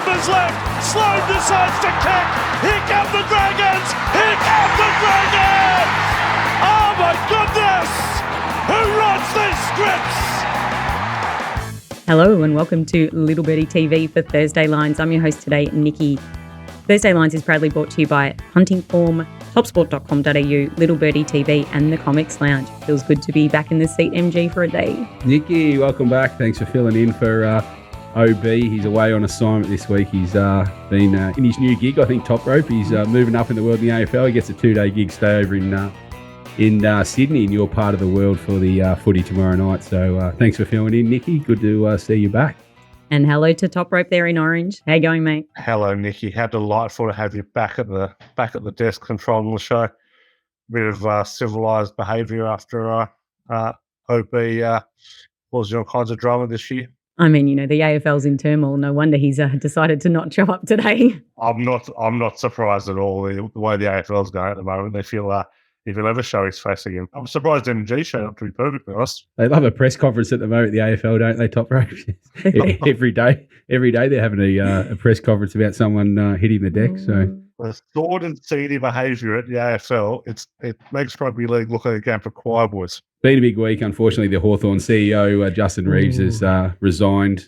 numbers left. Sloan decides to kick. Here come the Dragons. Here come the Dragons. Oh my goodness. Who writes these scripts? Hello and welcome to Little Birdie TV for Thursday Lines. I'm your host today, Nikki. Thursday Lines is proudly brought to you by Hunting Form, topsport.com.au, Little Birdie TV and the Comics Lounge. Feels good to be back in the seat, MG, for a day. Nikki, welcome back. Thanks for filling in for OB. He's away on assignment this week. He's been in his new gig, I think, Top Rope. He's moving up in the world in the AFL. He gets a 2-day gig stay over in Sydney, in your part of the world, for the footy tomorrow night. So thanks for filling in, Nikki. Good to see you back. And hello to Top Rope there in Orange. How you going, mate? Hello, Nikki. How delightful to have you back at the desk controlling the show. Bit of civilised behaviour after OB was all kinds of drama this year. I mean, the AFL's in turmoil. No wonder he's decided to not show up today. I'm not surprised at all the way the AFL's going at the moment. They feel if he'll ever show his face again. I'm surprised MG showed up, to be perfectly honest. They love a press conference at the moment, the AFL, don't they, Top Rope? Every day they're having a press conference about someone hitting the deck. So the thought and seedy behaviour at the AFL, it makes rugby league look like a game for choir boys. Been a big week. Unfortunately, the Hawthorn CEO, Justin Reeves, has resigned,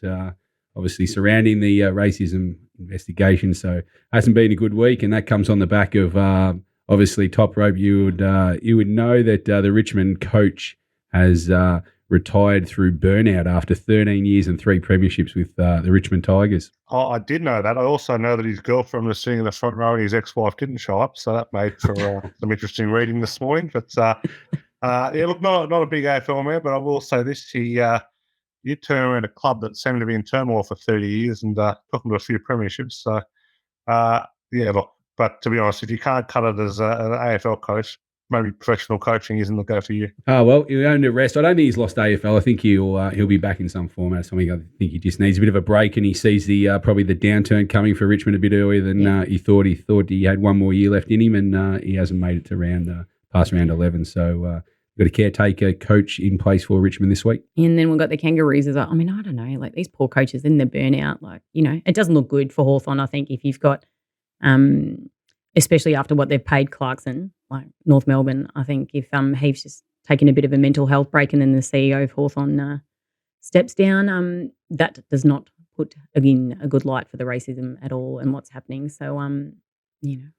obviously surrounding the racism investigation. So hasn't been a good week, and that comes on the back of obviously Top Rope. You would know that the Richmond coach has retired through burnout after 13 years and 3 premierships with the Richmond Tigers. Oh, I did know that. I also know that his girlfriend was sitting in the front row and his ex-wife didn't show up, so that made for some interesting reading this morning. But yeah, look, not a big AFL man, but I will say this: he turned around a club that seemed to be in turmoil for 30 years and took him to a few premierships. So yeah, look. But to be honest, if you can't cut it as an AFL coach, maybe professional coaching isn't the go for you. Oh, well, he'll own the rest. I don't think he's lost AFL. I think he'll be back in some format or something. I think he just needs a bit of a break, and he sees the probably the downturn coming for Richmond a bit earlier than he thought. He thought he had one more year left in him, and he hasn't made it to past round 11. So got a caretaker coach in place for Richmond this week. And then we've got the Kangaroos as well. I mean, I don't know, like these poor coaches in the burnout, it doesn't look good for Hawthorn, I think, if you've got especially after what they've paid Clarkson, like North Melbourne. I think if Heath's just taken a bit of a mental health break and then the CEO of Hawthorn steps down, that does not put, again, a good light for the racism at all and what's happening. So,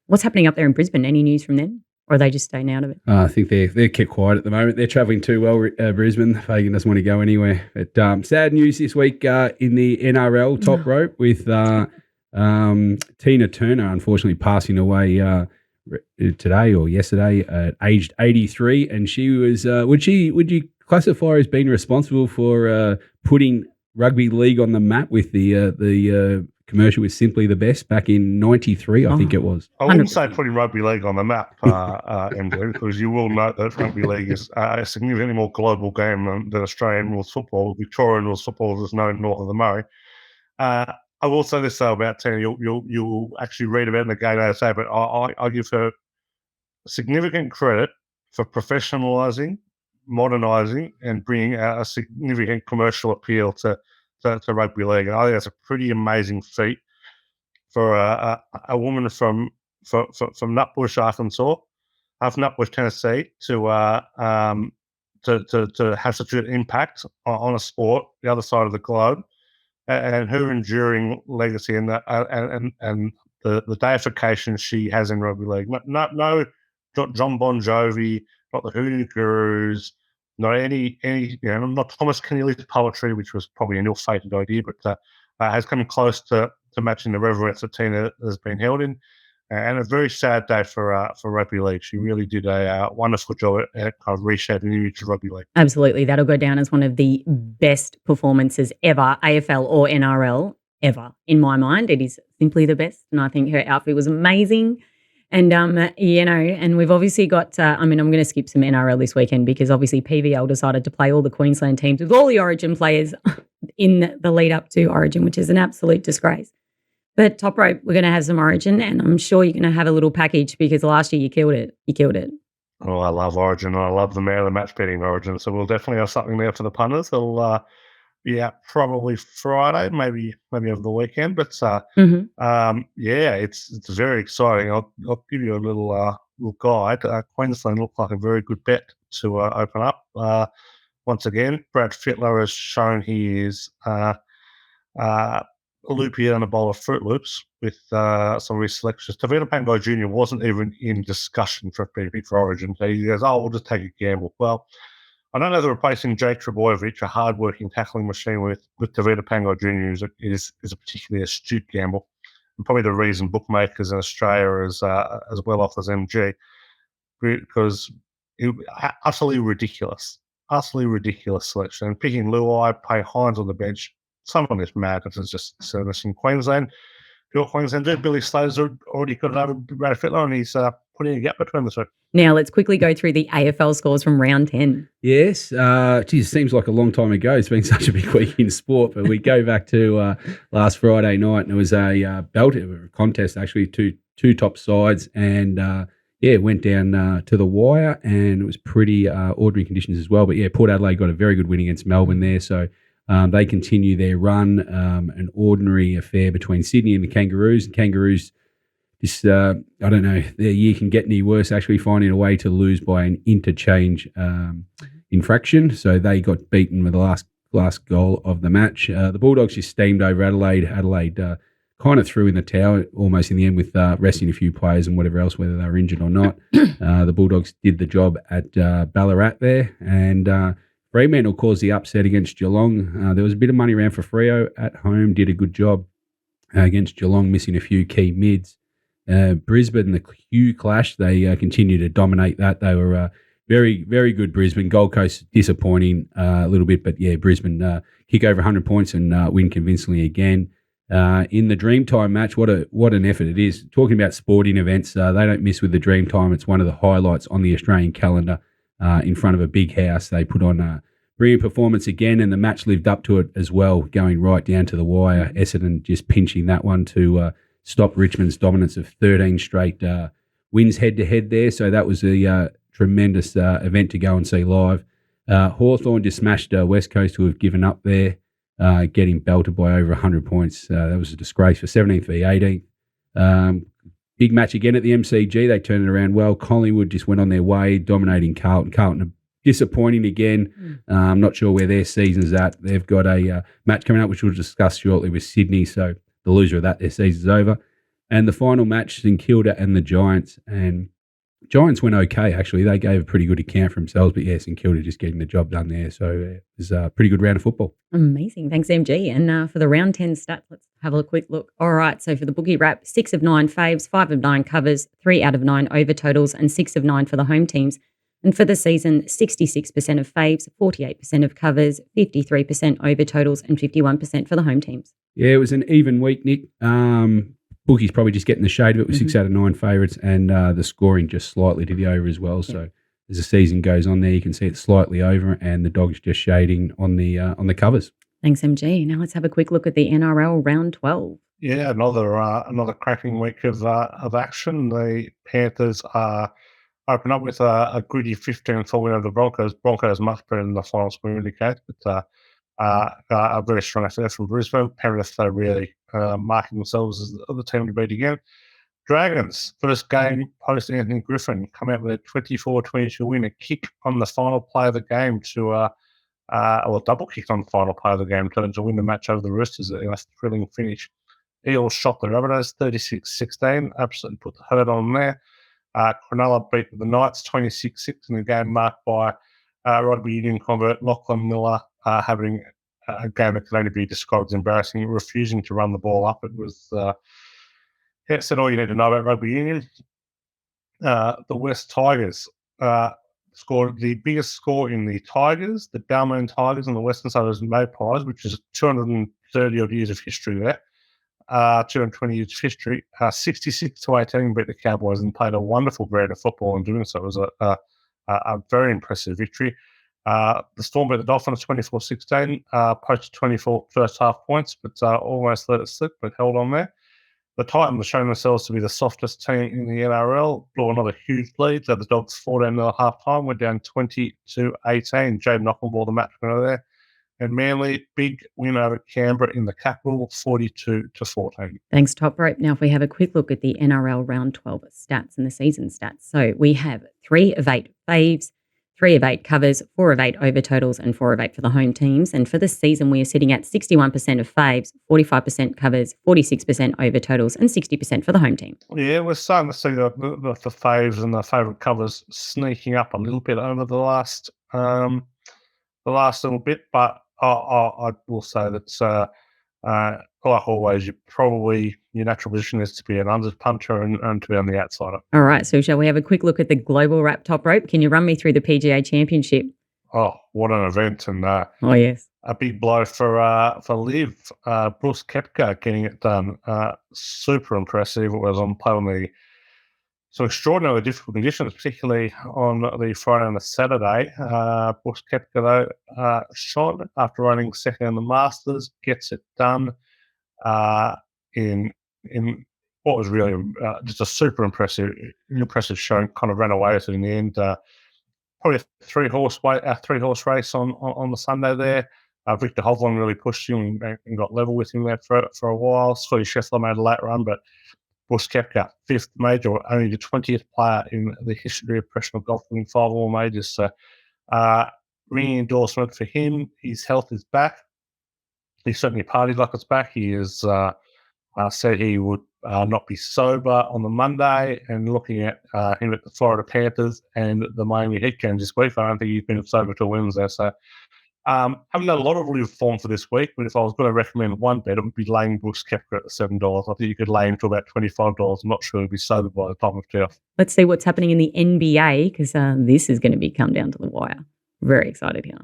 what's happening up there in Brisbane? Any news from them? Or are they just staying out of it? I think they're kept quiet at the moment. They're travelling too well, Brisbane. Fagan doesn't want to go anywhere. But sad news this week in the NRL Top Rope with Tina Turner unfortunately passing away today or yesterday at aged 83, and she was would you classify her as being responsible for putting rugby league on the map with the commercial with Simply the Best back in 93, I think it was. I wouldn't say putting rugby league on the map, MJ, because you will note that rugby league is a significantly more global game than Australian rules football. Victorian rules football is known north of the Murray. I will say this though about Tina, you'll actually read about it in the Game ASA, but I give her significant credit for professionalising, modernising, and bringing a significant commercial appeal to rugby league. And I think that's a pretty amazing feat for a woman from Nutbush, Arkansas, Nutbush, Tennessee, to have such an impact on a sport the other side of the globe. And her enduring legacy and the deification she has in rugby league. Not John Bon Jovi, not the Hoodoo Gurus, not any not Thomas Keneally's poetry, which was probably an ill-fated idea, but has come close to matching the reverence that Tina has been held in. And a very sad day for rugby league. She really did a wonderful job at kind of reshaping the image of rugby league. Absolutely. That'll go down as one of the best performances ever, AFL or NRL, ever. In my mind, it is simply the best. And I think her outfit was amazing. And, and we've obviously got, I'm going to skip some NRL this weekend because obviously PVL decided to play all the Queensland teams with all the Origin players in the lead up to Origin, which is an absolute disgrace. But Top Rope, we're going to have some Origin, and I'm sure you're going to have a little package because last year you killed it. You killed it. Oh, I love Origin, and I love the match betting Origin. So we'll definitely have something there for the punters. They'll Yeah, probably Friday, maybe over the weekend. But Hmm. yeah, it's very exciting. I'll give you a little guide. Queensland looked like a very good bet to open up. Once again, Brad Fittler has shown he is uh, loopy and a bowl of Fruit Loops with some of his selections. Tavita Pango Jr. wasn't even in discussion for PP for Origin. He goes, "Oh, we'll just take a gamble." Well, I don't know that replacing Jake Trebojevic, a hard-working tackling machine, with Tavita Pango Jr. is a particularly astute gamble, and probably the reason bookmakers in Australia are as well off as MG, because it utterly ridiculous selection. And picking Luai, pay Hines on the bench, some of this madness is just service in Queensland. Your Queensland dude, Billy Slater's already got it over Brad Fittler, and he's putting a gap between the two. Now let's quickly go through the AFL scores from round 10. Yes. Geez, seems like a long time ago. It's been such a big week in sport, but we go back to last Friday night, and it was a belter contest, actually, two top sides, and it went down to the wire, and it was pretty ordinary conditions as well. But yeah, Port Adelaide got a very good win against Melbourne there, so they continue their run, an ordinary affair between Sydney and the Kangaroos. The Kangaroos, I don't know, their year can get any worse, actually finding a way to lose by an interchange infraction. So they got beaten with the last goal of the match. The Bulldogs just steamed over Adelaide. Adelaide kind of threw in the towel almost in the end with resting a few players and whatever else, whether they were injured or not. The Bulldogs did the job at Ballarat there, and Fremantle caused the upset against Geelong. There was a bit of money around for Freo at home, did a good job against Geelong, missing a few key mids. Brisbane, the Q clash, they continue to dominate that. They were very, very good, Brisbane. Gold Coast disappointing a little bit, but yeah, Brisbane kick over 100 points and win convincingly again. In the Dreamtime match, what an effort it is. Talking about sporting events, they don't miss with the Dreamtime. It's one of the highlights on the Australian calendar. In front of a big house, they put on a brilliant performance again, and the match lived up to it as well, going right down to the wire. Essendon just pinching that one to stop Richmond's dominance of 13 straight wins head-to-head there. So that was a tremendous event to go and see live. Hawthorn just smashed West Coast, who have given up there, getting belted by over 100 points. That was a disgrace for 17th v 18th. Big match again at the MCG. They turned it around well. Collingwood just went on their way, dominating Carlton. Carlton disappointing again. I'm not sure where their season's at. They've got a match coming up, which we'll discuss shortly, with Sydney. So the loser of that, their season's over. And the final match, St Kilda and the Giants. And Giants went okay, actually. They gave a pretty good account for themselves. But yeah, St Kilda just getting the job done there. So it was a pretty good round of football. Amazing. Thanks, MG. And for the round 10 stats, let's have a quick look. All right. So for the bookie wrap, 6 of 9 faves, 5 of 9 covers, 3 out of 9 over totals, and 6 of 9 for the home teams. And for the season, 66% of faves, 48% of covers, 53% over totals, and 51% for the home teams. Yeah, it was an even week, Nick. Bookie's probably just getting the shade of it with 6 out of 9 favourites, and the scoring just slightly to the over as well. Yeah. So as the season goes on there, you can see it's slightly over, and the Dogs just shading on the covers. Thanks, MG. Now let's have a quick look at the NRL round 12. Yeah, another cracking week of action. The Panthers open up with a gritty 15-4 win over the Broncos. Broncos much better than the final score indicates, but a very strong effort from Brisbane. Penrith really marking themselves as the team to beat again. Dragons, first game post Anthony Griffin, come out with a 24-22 win, a kick on the final play of the game to double kick on the final play of the game to win the match over the Roosters. A thrilling finish. Eels shot the Rabbitohs 36-16, absolutely put the hurt on them there. Cronulla beat the Knights 26-6 in a game marked by rugby union convert Lachlan Miller having a game that could only be described as embarrassing, refusing to run the ball up. It was it said all you need to know about rugby union. The West Tigers scored the biggest score in the Tigers, the Balmain Tigers, and the Western Suburbs Magpies, which is 230 odd years of history there. 220 years of history. 66-18 beat the Cowboys and played a wonderful brand of football in doing so. It was a very impressive victory. The Storm beat the Dolphins 24-16, posted 24 first half points, but almost let it slip, but held on there. The Titans have shown themselves to be the softest team in the NRL, blew another huge lead. So the Dogs 14 at half time, went down 20-18. Jaden Knockleball, the match winner there. And Manly, big win over Canberra in the capital, 42-14. Thanks, Top Rope. Now, if we have a quick look at the NRL Round 12 stats and the season stats. So we have 3 of 8 faves, 3 of 8 covers, 4 of 8 over totals, and 4 of 8 for the home teams. And for the season, we are sitting at 61% of faves, 45% covers, 46% over totals, and 60% for the home team. Yeah, we're starting to see the faves and the favourite covers sneaking up a little bit over the last little bit, but I will say that like always, your natural position is to be an under puncher and to be on the outsider. All right, so shall we have a quick look at the global wrap, Top Rope? Can you run me through the PGA Championship? Oh, what an event! And oh yes, a big blow for Liv, Bruce Koepka getting it done. Super impressive. It was on some extraordinarily difficult conditions, particularly on the Friday and the Saturday. Bruce Koepka, though, shot after running second in the Masters, gets it done in what was really just a super impressive show. Kind of ran away with it in the end. Probably a three-horse race on the Sunday there. Victor Hovland really pushed him and got level with him there for a while. Scotty Scheffler made a late run, but Bruce Koepka, 5th major, only the 20th player in the history of professional golf winning 5 or more majors. So, ringing endorsement for him. His health is back. He certainly partied like it's back. He has said he would not be sober on the Monday, and looking at him at the Florida Panthers and the Miami Heat games this week, I don't think he's been sober till Wednesday. So, haven't done a lot of live form for this week, but if I was going to recommend one bet, it would be laying Bruce Koepka at $7. I think you could lay him to about $25. I'm not sure he'll be sober by the time of tee off. Let's see what's happening in the NBA, because this is going to be come down to the wire. Very excited here.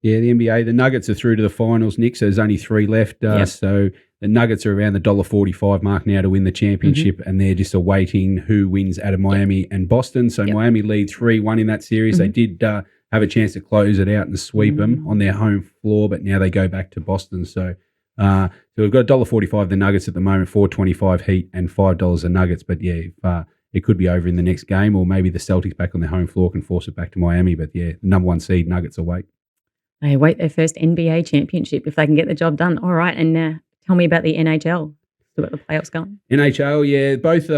Yeah, the NBA, the Nuggets are through to the finals, Nick, so there's only 3 left. Yep. So the Nuggets are around the $1.45 mark now to win the championship, and they're just awaiting who wins out of Miami and Boston. So Miami lead 3-1 in that series. They did have a chance to close it out and sweep them on their home floor, but now they go back to Boston. So we've got $1.45 the Nuggets at the moment, $4.25 Heat, and $5 the Nuggets. But yeah, it could be over in the next game, or maybe the Celtics back on their home floor can force it back to Miami. But yeah, the number 1 seed Nuggets await. They await their first NBA championship if they can get the job done. All right, and tell me about the NHL. Still got the playoffs going? NHL, yeah, both.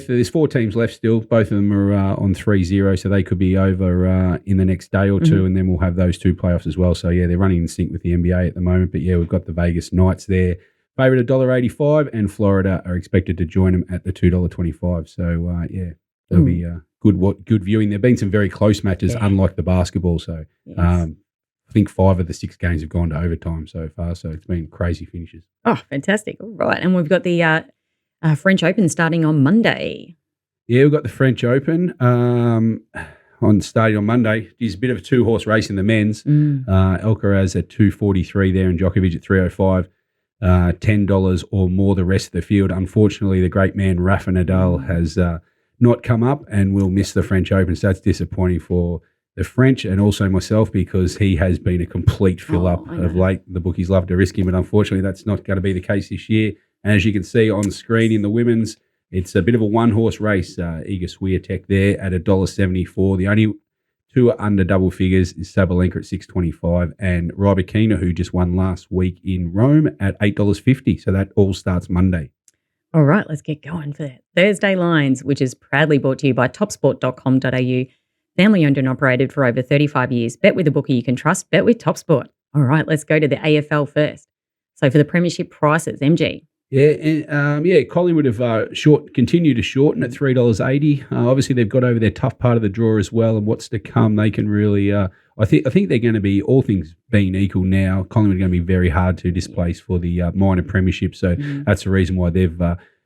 There's 4 teams left still. Both of them are on 3-0, so they could be over in the next day or two, and then we'll have those 2 playoffs as well. So yeah, they're running in sync with the NBA at the moment. But yeah, we've got the Vegas Knights there, favourite $1.85, and Florida are expected to join them at the $2.25. So yeah, there'll be good viewing. There've been some very close matches, unlike the basketball. So I think 5 of the 6 games have gone to overtime so far, so it's been crazy finishes. Oh, fantastic. All right. And we've got the French Open starting on Monday. Yeah, we've got the French Open starting on Monday. It's a bit of a 2-horse race in the men's. Alcaraz at $2.43 there and Djokovic at $3.05. $10 or more the rest of the field. Unfortunately, the great man Rafa Nadal has not come up and will miss the French Open, so that's disappointing for the French and also myself, because he has been a complete fill-up of late. The bookies love to risk him, but unfortunately that's not going to be the case this year. And as you can see on screen in the women's, it's a bit of a 1-horse race. Iga Swiatek there at $1.74. The only 2 are under double figures is Sabalenka at $6.25 and Rybakina, who just won last week in Rome, at $8.50. So that all starts Monday. All right, let's get going for Thursday Lines, which is proudly brought to you by topsport.com.au. Family owned and operated for over 35 years. Bet with a bookie you can trust. Bet with TopSport. All right, let's go to the AFL first. So for the premiership prices, MG. Yeah, Collingwood have continued to shorten at $3.80. Obviously, they've got over their tough part of the draw as well, and what's to come, they can really. I think they're going to be, all things being equal now, Collingwood are going to be very hard to displace for the minor premiership. So that's the reason why they've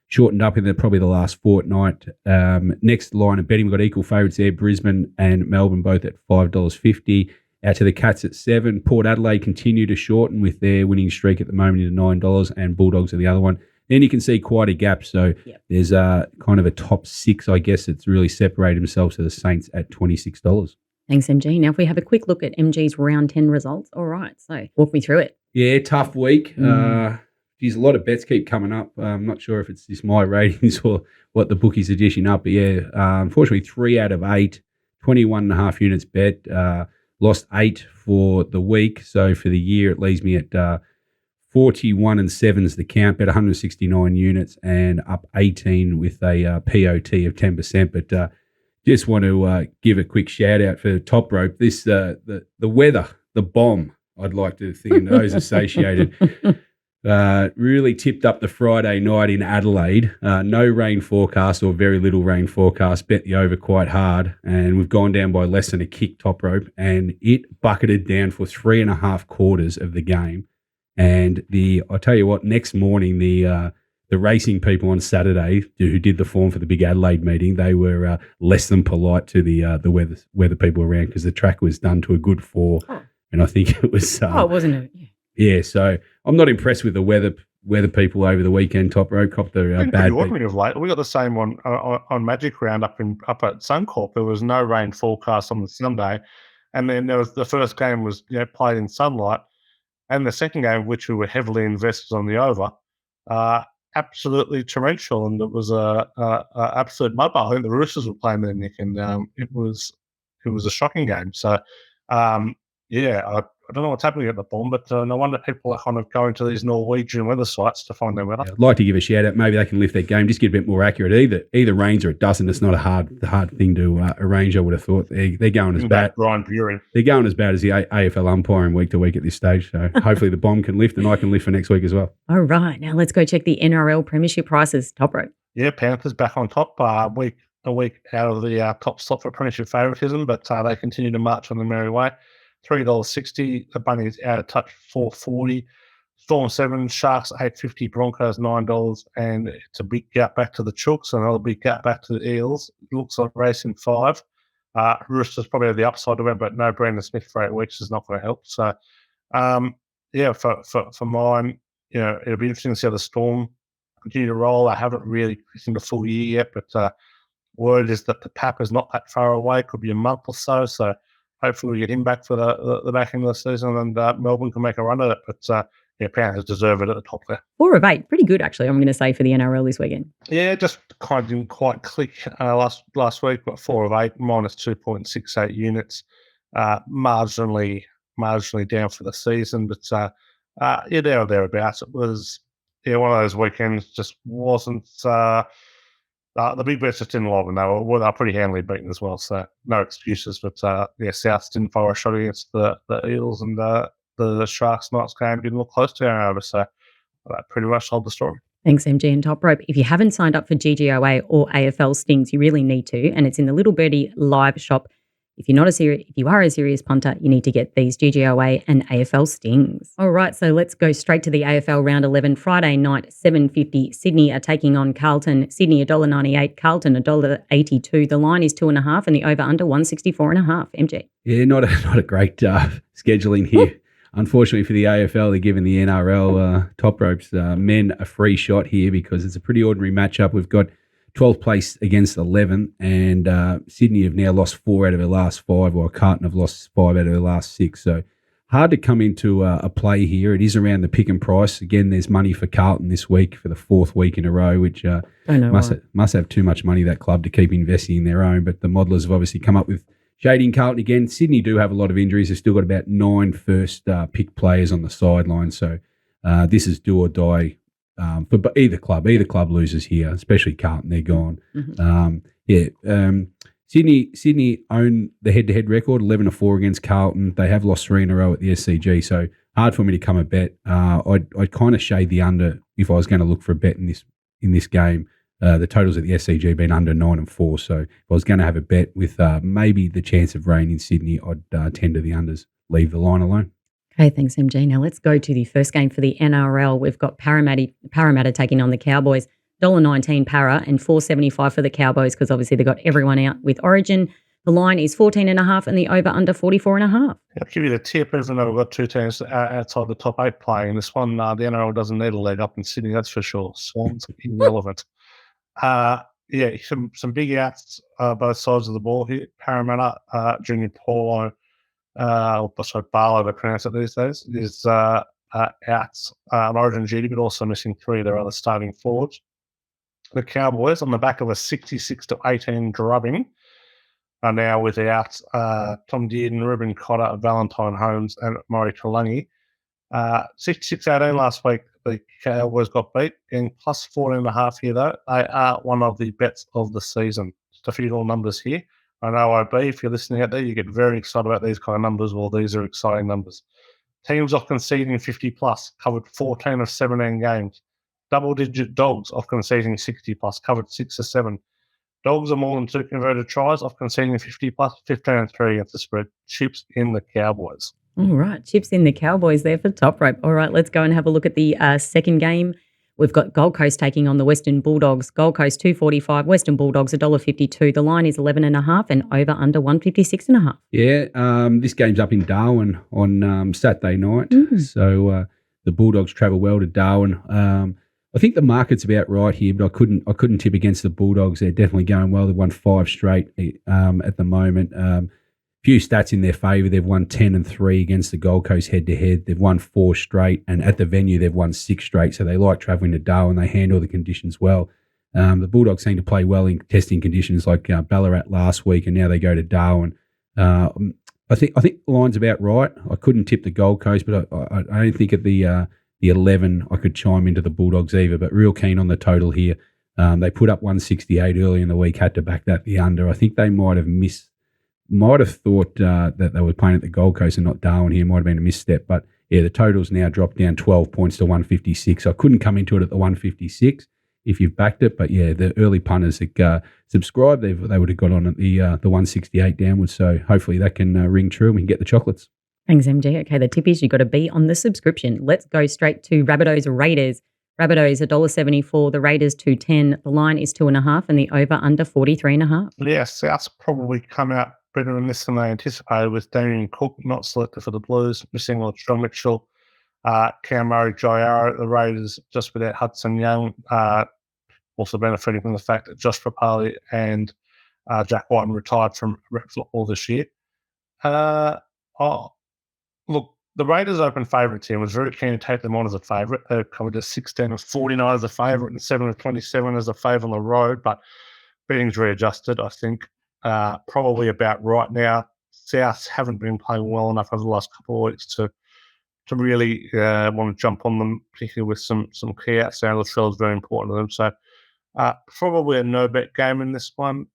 shortened up in probably the last fortnight. Next line of betting, we've got equal favourites there, Brisbane and Melbourne both at $5.50. Out to the Cats at $7. Port Adelaide continue to shorten with their winning streak at the moment into $9, and Bulldogs are the other one. Then you can see quite a gap. So there's kind of a top 6, I guess, that's really separated themselves to the Saints at $26. Thanks, MG. Now, if we have a quick look at MG's round 10 results. All right, so walk me through it. Yeah, tough week. Geez, a lot of bets keep coming up. I'm not sure if it's just my ratings or what the bookies are dishing up. But yeah, unfortunately, 3 out of 8, 21.5 units bet. lost 8 for the week. So for the year, it leaves me at 41 and 7 is the count, bet 169 units and up 18 with a POT of 10%. But just want to give a quick shout out for Top Rope. This the weather, the bomb, I'd like to think, and those associated, really tipped up the Friday night in Adelaide. No rain forecast or very little rain forecast. Bet the over quite hard, and we've gone down by less than a kick, Top Rope, and it bucketed down for 3.5 quarters of the game. And I tell you what, next morning the racing people on Saturday who did the form for the big Adelaide meeting, they were less than polite to the weather people around because the track was done to a good 4, and I think it was. Wasn't it? Yeah, so I'm not impressed with the weather people over the weekend. Top Rope copped the bad. Ordinary of late. We got the same one on Magic Round up at Suncorp. There was no rain forecast on the Sunday, and then there was the first game was played in sunlight, and the second game, which we were heavily invested on the over, absolutely torrential, and it was a absolute mudbowl. I think the Roosters were playing there, Nick, and it was a shocking game. So, I don't know what's happening at the bomb, but no wonder people are kind of going to these Norwegian weather sites to find their weather. I'd like to give a shout out. Maybe they can lift their game, just get a bit more accurate. Either rains or it doesn't. It's not a hard thing to arrange. I would have thought they're going as bad. Brian Buren. They're going as bad as the AFL umpiring week to week at this stage. So hopefully the bomb can lift, and I can lift for next week as well. All right, now let's go check the NRL Premiership prices. Top Rope. Yeah, Panthers back on top. A week out of the top slot for Premiership favouritism, but they continue to march on the merry way. $3.60. The Bunnies out of touch, $4.40. Storm 7, Sharks $8.50, Broncos $9, and it's a big gap back to the Chooks, another big gap back to the Eels. It looks like racing 5. Roosters probably have the upside to win, but no Brandon Smith for 8 weeks is not going to help. So, for mine, it'll be interesting to see how the Storm continue to roll. I haven't really seen the full year yet, but word is that the Pap is not that far away. Could be a month or so. So hopefully we get him back for the back end of the season, and Melbourne can make a run at it. But Panthers deserve it at the top there. 4 of 8, pretty good actually. I'm going to say for the NRL this weekend. Yeah, just kind of didn't quite click last week. But 4 of 8, minus 2.68 units, marginally down for the season, but there or thereabouts. It was one of those weekends. Just wasn't. The big bets just didn't love them. They were pretty handily beaten as well, so no excuses. But Souths didn't fire a shot against the Eels, and the Sharks Knights game didn't look close to our over. So that pretty much told the story. Thanks, MG and Top Rope. If you haven't signed up for GGOA or AFL Stings, you really need to, and it's in the Little Birdie live shop. If you are a serious punter, you need to get these GGOA and AFL Stings. All right, so let's go straight to the AFL round 11. Friday night, 7:50. Sydney are taking on Carlton. Sydney $1.98, Carlton $1.82. The line is 2.5, and the over under 164.5. MG. Yeah, not a great scheduling here. Unfortunately for the AFL, they're giving the NRL Top Ropes men a free shot here because it's a pretty ordinary matchup. We've got 12th place against 11th, and Sydney have now lost 4 out of their last 5, while Carlton have lost 5 out of their last 6. So hard to come into a play here. It is around the pick and price. Again, there's money for Carlton this week for the 4th week in a row, which must have too much money, that club, to keep investing in their own. But the modelers have obviously come up with shading Carlton again. Sydney do have a lot of injuries. They've still got about 9 first pick players on the sideline. So this is do or die for either club. Either club loses here, especially Carlton. They're gone. Mm-hmm. Sydney own the head-to-head record, 11-4 against Carlton. They have lost 3 in a row at the SCG, so hard for me to come a bet. I'd kind of shade the under if I was going to look for a bet in this game. The totals at the SCG have been under 9 and 4, so if I was going to have a bet with maybe the chance of rain in Sydney, I'd tend to the unders. Leave the line alone. Okay, thanks, MG. Now let's go to the first game for the NRL. We've got Parramatta taking on the Cowboys. $1.19 Para and $4.75 for the Cowboys because obviously they got everyone out with Origin. The line is 14.5 and the over under 44.5. I'll give you the tip, even though we've got 2 teams outside the top 8 playing. This one, the NRL doesn't need a leg up in Sydney, that's for sure. Swans irrelevant. Some big outs both sides of the ball here. Parramatta, Junior Paulo, Barlow, they pronounce it these days, is outs on Origin duty, but also missing 3 of their other starting forwards. The Cowboys, on the back of a 66-18 drubbing, are now without Tom Dearden, Ruben Cotter, Valentine Holmes, and Murray Trelawny. 6-18 last week, the Cowboys got beat, getting plus 14.5 here, though. They are one of the bets of the season. Just a few little numbers here. I know OB, if you're listening out there, you get very excited about these kind of numbers. Well, these are exciting numbers. Teams off conceding 50 plus, covered 14 of 17 games. Double-digit dogs off conceding 60 plus, covered 6 of 7. Dogs are more than 2 converted tries, off conceding 50 plus, 15 and 3 against the spread. Chips in the Cowboys. All right, chips in the Cowboys there for top rope. All right, let's go and have a look at the second game. We've got Gold Coast taking on the Western Bulldogs. Gold Coast 2.45, Western Bulldogs $1.52. The line is 11.5 and over under 156.5. Yeah, this game's up in Darwin on Saturday night. So the Bulldogs travel well to Darwin. I think the market's about right here, but I couldn't tip against the Bulldogs. They're definitely going well. They've won 5 straight at the moment. Few stats in their favour. They've won 10 and 3 against the Gold Coast head-to-head. They've won 4 straight, and at the venue they've won 6 straight. So they like travelling to Darwin. They handle the conditions well. The Bulldogs seem to play well in testing conditions like Ballarat last week, and now they go to Darwin. I think the line's about right. I couldn't tip the Gold Coast, but I don't think at the 11 I could chime into the Bulldogs either. But real keen on the total here. They put up 168 early in the week, had to back that the under. I think they might have thought that they were playing at the Gold Coast and not Darwin here. Might have been a misstep. But, yeah, the total's now dropped down 12 points to 156. I couldn't come into it at the 156 if you've backed it. But, yeah, the early punters that subscribed, they would have got on at the 168 downwards. So hopefully that can ring true and we can get the chocolates. Thanks, MG. Okay, the tip is you've got to be on the subscription. Let's go straight to Rabbitohs Raiders. Rabbitohs $1.74, the Raiders 2.10. The line is 2.5 and the over under 43.5. Yeah, South's probably come out better than this than they anticipated, with Damien Cook not selected for the Blues, missing Latrell Mitchell, Cam Murray, Jai Arrow. The Raiders just without Hudson Young, also benefiting from the fact that Josh Papali and Jack Whiten retired from rep football this year. Look, the Raiders open favourite team was very keen to take them on as a favourite. They covered a 16 of 49 as a favourite and 7 of 27 as a favourite on the road, but betting's readjusted, I think. Probably about right now. South haven't been playing well enough over the last couple of weeks to really want to jump on them, particularly with some key outs. Latrell is very important to them. So probably a no-bet game in this one.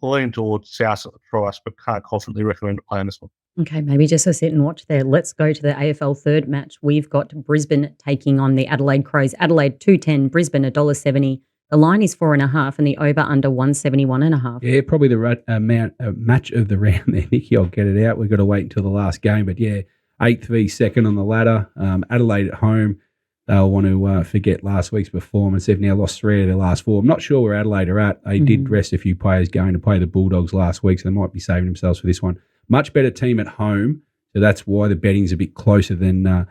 Lean towards South at the price, but can't confidently recommend playing this one. Okay, maybe just a sit and watch there. Let's go to the AFL third match. We've got Brisbane taking on the Adelaide Crows. Adelaide 2.10, Brisbane $1.70. The line is 4.5 and the over under 171.5. Yeah, probably the match of the round there, Nicky. I'll get it out. We've got to wait until the last game. But yeah, 8th v 2nd on the ladder. Adelaide at home. They'll want to forget last week's performance. They've now lost 3 of their last 4. I'm not sure where Adelaide are at. They did rest a few players going to play the Bulldogs last week, so they might be saving themselves for this one. Much better team at home, so that's why the betting's a bit closer than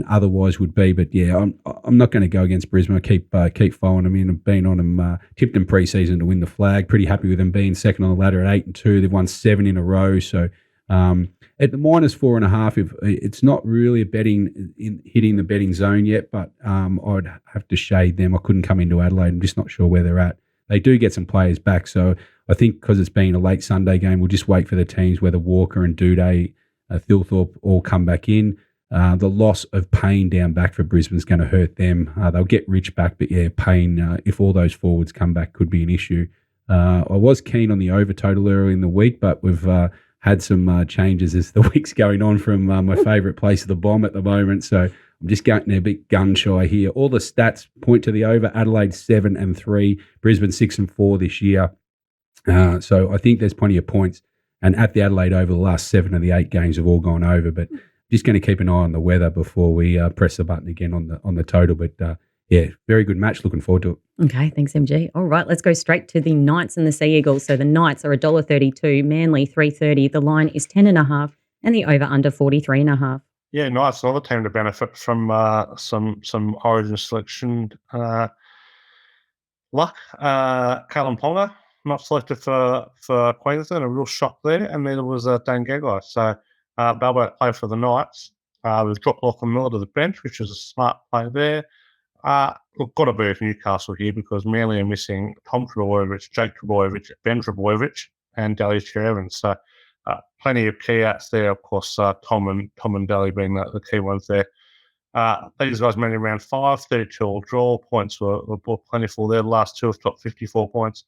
otherwise would be. But yeah, I'm not going to go against Brisbane. I keep following them in. I've been on them, tipped them pre-season to win the flag. Pretty happy with them being second on the ladder at 8 and 2. They've won 7 in a row. So at the minus 4.5, it's not really a betting in hitting the betting zone yet, but I'd have to shade them. I couldn't come into Adelaide. I'm just not sure where they're at. They do get some players back, so I think because it's been a late Sunday game, we'll just wait for the teams, whether Walker and Duday, Thilthorpe all come back in. The loss of Payne down back for Brisbane is going to hurt them. They'll get Rich back, but yeah, Payne, if all those forwards come back, could be an issue. I was keen on the over total early in the week, but we've had some changes as the week's going on from my favourite place of the bomb at the moment. So I'm just going a bit gun shy here. All the stats point to the over. Adelaide 7 and 3, Brisbane 6 and 4 this year. So I think there's plenty of points. And at the Adelaide over, the last 7 of the 8 games have all gone over. But just going to keep an eye on the weather before we press the button again on the total. But yeah, very good match. Looking forward to it. Okay, thanks, MG. All right, let's go straight to the Knights and the Sea Eagles. So the Knights are $1.32, Manly $3.30. The line is 10.5 and the over under 43.5. Yeah, Knights, another team to benefit from some Origin selection luck. Callum Ponga not selected for Queensland, a real shock there, and then there was Dane Gagai. So Balbo played for the Knights. We've dropped Lachlan Miller to the bench, which is a smart play there. Look, got to be with Newcastle here because Manly are missing Tom Trbojevic, Jake Trbojevic, Ben Trbojevic, and Daly Evans. So plenty of key outs there. Of course, Tom and Daly being the key ones there. These guys made around 5, 32 all draw. Points were plentiful there. The last two have got 54 points.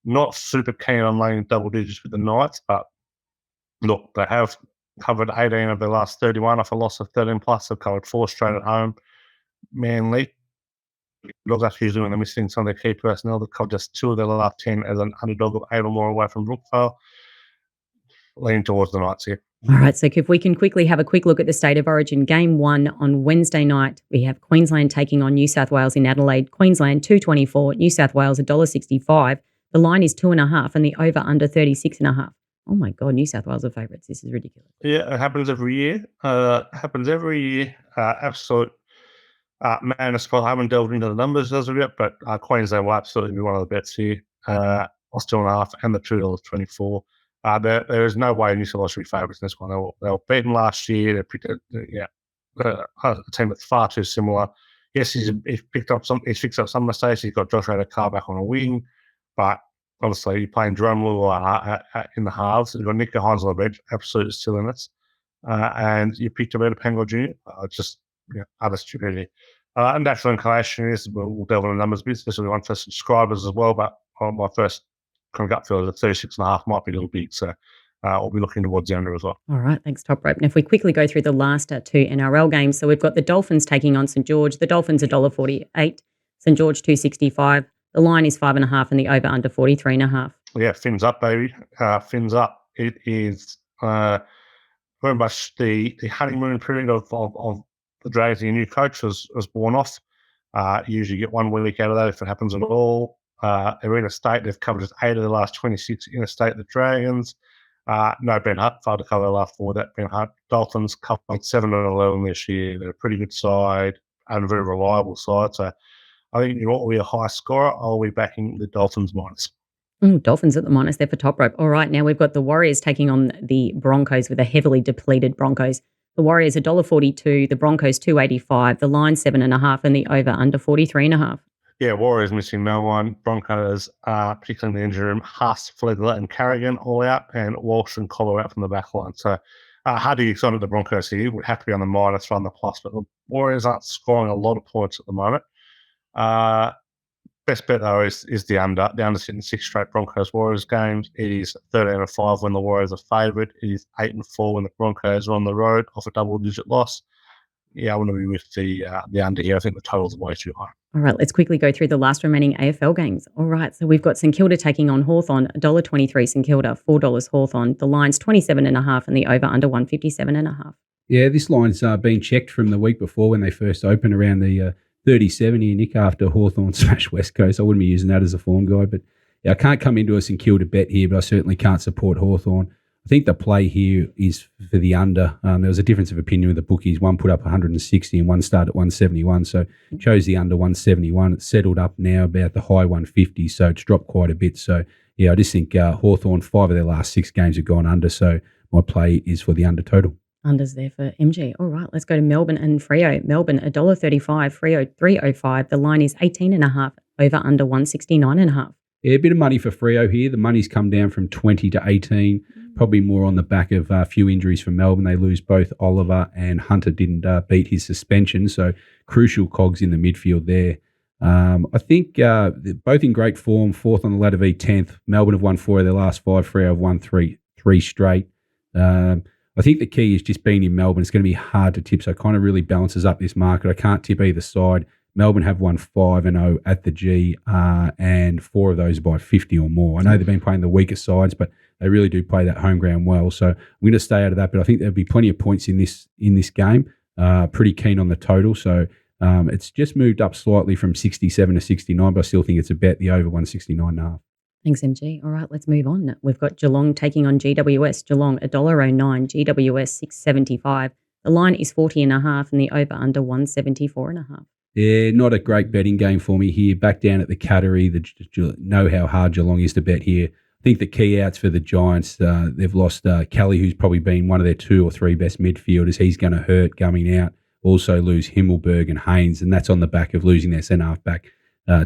Not super keen on laying double digits with the Knights, but look, they have covered 18 of their last 31 off a loss of 13 plus. They've covered 4 straight at home. Manly, Dogs actually usually when they're missing some of their key personnel. They've covered just 2 of their last 10 as an underdog of 8 or more away from Brookvale. Leaning towards the Knights here. All right, so if we can quickly have a quick look at the State of Origin. Game 1 on Wednesday night, we have Queensland taking on New South Wales in Adelaide. Queensland $2.24, New South Wales $1.65. The line is 2.5 and the over under 36.5. Oh my God, New South Wales are favourites. This is ridiculous. Yeah, it happens every year. Absolute madness. I haven't delved into the numbers as of yet, but Queensland will absolutely be one of the bets here. Lost 2.5 and the $2.24. There is no way New South Wales should be favourites in this one. They were beaten last year. They picked a team that's far too similar. Yes, he's fixed up some mistakes. He's got Josh Addo-Carr back on a wing, but obviously you're playing Jerome Luai in the halves. You've got Nico Hines on the bench, absolutely still limits, and you picked Alberto Pango Jr. Just utter stupidity. And natural inclination is we'll delve into the numbers a bit, especially one for subscribers as well. But my first kind of gut feel is that 36.5 might be a little big, so we'll be looking towards the under as well. All right, thanks, Top Rope. Now, if we quickly go through the last 2 NRL games, so we've got the Dolphins taking on St George. The Dolphins $1.48, St George $2.65. The line is 5.5 and the over under 43.5. Yeah, fins up, baby. Fins up. It is very much the honeymoon period of the Dragons. Your new coach was born off. You usually get 1 week out of that if it happens at all. They're interstate. They've covered just 8 of the last 26 interstate. The Dragons. No Ben Hunt. Failed to cover the last 4. That Ben Hunt. Dolphins covered 7 and 11 this year. They're a pretty good side and a very reliable side. So I think you ought to be a high scorer. I'll be backing the Dolphins minus. Dolphins at the minus there for Top Rope. All right, now we've got the Warriors taking on the Broncos with a heavily depleted Broncos. The Warriors $1.42, the Broncos $2.85, the line 7.5 and the over under 43.5. Yeah, Warriors missing no one. Broncos, particularly in the injury room, Haas, Flegler and Carrigan all out, and Walsh and Collar out from the back line. So hard to get excited the Broncos here. Would have to be on the minus rather than the plus, but the Warriors aren't scoring a lot of points at the moment. Best bet though is the under. The under sitting 6 straight Broncos Warriors games. It is 13-5 when the Warriors are favoured. It is 8-4 when the Broncos are on the road off a double-digit loss. Yeah, I want to be with the under here. I think the total's way too high. All right, let's quickly go through the last remaining AFL games. All right, so we've got St Kilda taking on Hawthorn, $1.23 St Kilda, $4 Hawthorn. The line's 27.5 and the over under 157.5. Yeah, this line's been checked from the week before when they first opened around the 37 here, Nick, after Hawthorn smashed West Coast. I wouldn't be using that as a form guide, but yeah, I can't come into a St Kilda bet here, but I certainly can't support Hawthorn. I think the play here is for the under. There was a difference of opinion with the bookies. One put up 160 and one started at 171, so chose the under 171. It's settled up now about the high 150, so it's dropped quite a bit. So yeah, I just think Hawthorn, 5 of their last 6 games have gone under, so my play is for the under total. Unders there for MG. All right, let's go to Melbourne and Freo. Melbourne $1.35, Freo $3.05. The line is 18.5, over under 169.5. Yeah, a bit of money for Freo here. The money's come down from 20 to 18, probably more on the back of a few injuries from Melbourne. They lose both Oliver and Hunter didn't beat his suspension, so crucial cogs in the midfield there. I think both in great form, 4th on the ladder v 10th. Melbourne have won 4 of their last 5. Freo have won three straight. I think the key is just being in Melbourne. It's going to be hard to tip, so it kind of really balances up this market. I can't tip either side. Melbourne have won 5-0 at the G, and 4 of those by 50 or more. I know they've been playing the weaker sides, but they really do play that home ground well. So I'm going to stay out of that, but I think there'll be plenty of points in this game. Pretty keen on the total. So it's just moved up slightly from 67 to 69, but I still think it's a bet, the over 169.5. Thanks, MG. All right, let's move on. We've got Geelong taking on GWS. Geelong $1.09, GWS $6.75. The line is 40.5 and the over under 174.5. Yeah, not a great betting game for me here. Back down at the Cattery, know how hard Geelong is to bet here. I think the key outs for the Giants, they've lost Kelly, who's probably been one of their 2 or 3 best midfielders. He's going to hurt coming out. Also lose Himmelberg and Haynes, and that's on the back of losing their centre-half back,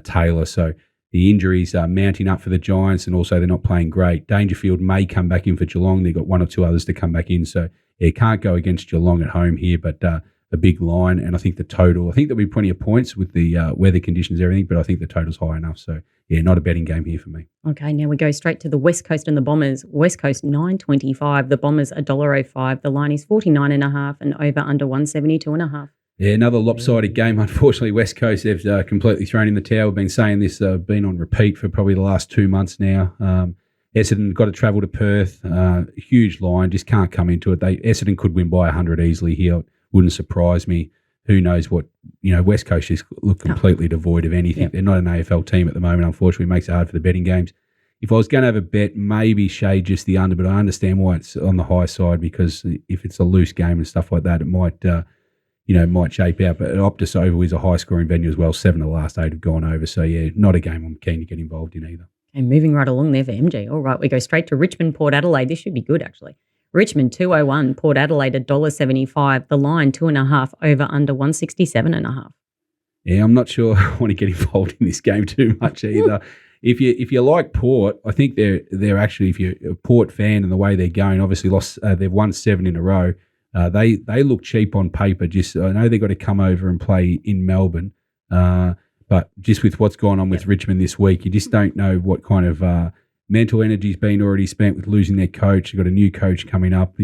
Taylor. So the injuries are mounting up for the Giants, and also they're not playing great. Dangerfield may come back in for Geelong. They've got one or two others to come back in. So, yeah, can't go against Geelong at home here, but a big line. And I think the total, I think there'll be plenty of points with the weather conditions and everything, but I think the total's high enough. So, yeah, not a betting game here for me. Okay, now we go straight to the West Coast and the Bombers. West Coast, $9.25. The Bombers, $1.05. The line is 49.5 and over under 172.5. Yeah, another lopsided game. Unfortunately, West Coast have completely thrown in the towel. We've been saying this, been on repeat for probably the last 2 months now. Essendon got to travel to Perth. Huge line, just can't come into it. Essendon could win by 100 easily here. Wouldn't surprise me. Who knows what, West Coast just look completely devoid of anything. Yep. They're not an AFL team at the moment, unfortunately. It makes it hard for the betting games. If I was going to have a bet, maybe shade just the under, but I understand why it's on the high side, because if it's a loose game and stuff like that, it might shape out. But Optus Oval is a high-scoring venue as well. 7 of the last 8 have gone over. So, yeah, not a game I'm keen to get involved in either. And moving right along there for MG. All right, we go straight to Richmond, Port Adelaide. This should be good, actually. Richmond, 201. Port Adelaide, $1.75. The line, 2.5 over under 167.5. Yeah, I'm not sure I want to get involved in this game too much either. If you like Port, I think they're actually, if you're a Port fan and the way they're going, obviously they've won 7 in a row. They look cheap on paper. Just I know they've got to come over and play in Melbourne, but just with what's gone on with Richmond this week, you just don't know what kind of mental energy's been already spent with losing their coach. You've got a new coach coming up.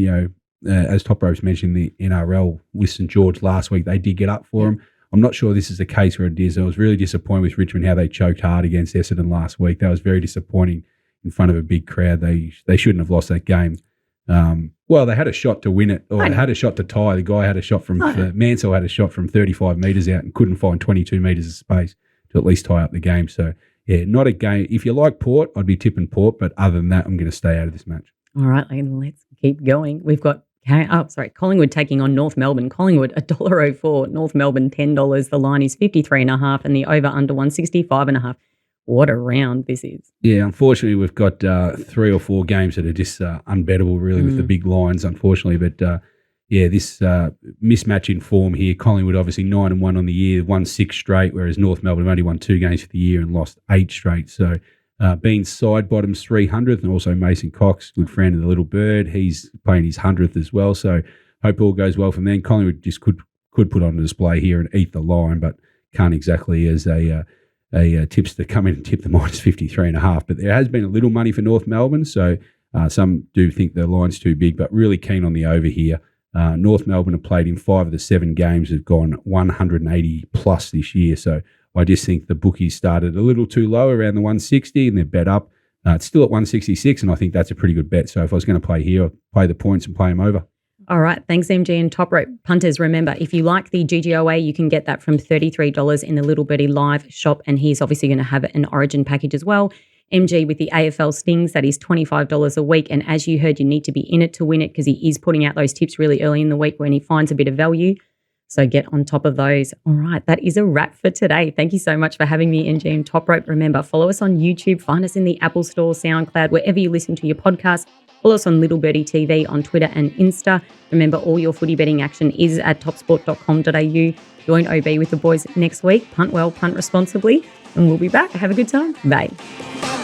As Top Ropes mentioned, the NRL with St George last week, they did get up for him. I'm not sure this is the case where it is. I was really disappointed with Richmond how they choked hard against Essendon last week. That was very disappointing in front of a big crowd. They shouldn't have lost that game. Well, they had a shot to win it, or they had a shot to tie. The guy had a shot from Mansell had a shot from 35 metres out and couldn't find 22 metres of space to at least tie up the game. So, yeah, not a game. If you like Port, I'd be tipping Port, but other than that, I'm going to stay out of this match. All right, let's keep going. We've got Collingwood taking on North Melbourne. Collingwood, $1.04. North Melbourne, $10. The line is 53.5 and the over under 165.5. What a round this is. Yeah, unfortunately, we've got 3 or 4 games that are just unbettable, really, with the big lines, unfortunately. But, this mismatch in form here. Collingwood, obviously, 9-1 on the year, won 6 straight, whereas North Melbourne have only won 2 games for the year and lost 8 straight. So, being side bottoms 300th, and also Mason Cox, good friend of the Little Bird, he's playing his 100th as well. So, hope all goes well from them. Collingwood just could put on a display here and eat the line, but can't exactly as a tipster come in and tip the minus 53.5. But there has been a little money for North Melbourne, so some do think the line's too big, but really keen on the over here. North Melbourne have played in 5 of the 7 games, have gone 180 plus this year. So I just think the bookies started a little too low around the 160 and they're bet up. It's still at 166, and I think that's a pretty good bet. So if I was going to play here, I'd play the points and play them over. All right. Thanks, MG. And Top Rope punters, remember, if you like the GGOA, you can get that from $33 in the Little Birdie Live shop. And he's obviously going to have an Origin package as well. MG with the AFL Stings, that is $25 a week. And as you heard, you need to be in it to win it, because he is putting out those tips really early in the week when he finds a bit of value. So get on top of those. All right. That is a wrap for today. Thank you so much for having me, MG and Top Rope. Remember, follow us on YouTube. Find us in the Apple Store, SoundCloud, wherever you listen to your podcast. Follow us on Little Birdie TV on Twitter and Insta. Remember, all your footy betting action is at topsport.com.au. Join OB with the boys next week. Punt well, punt responsibly, and we'll be back. Have a good time. Bye.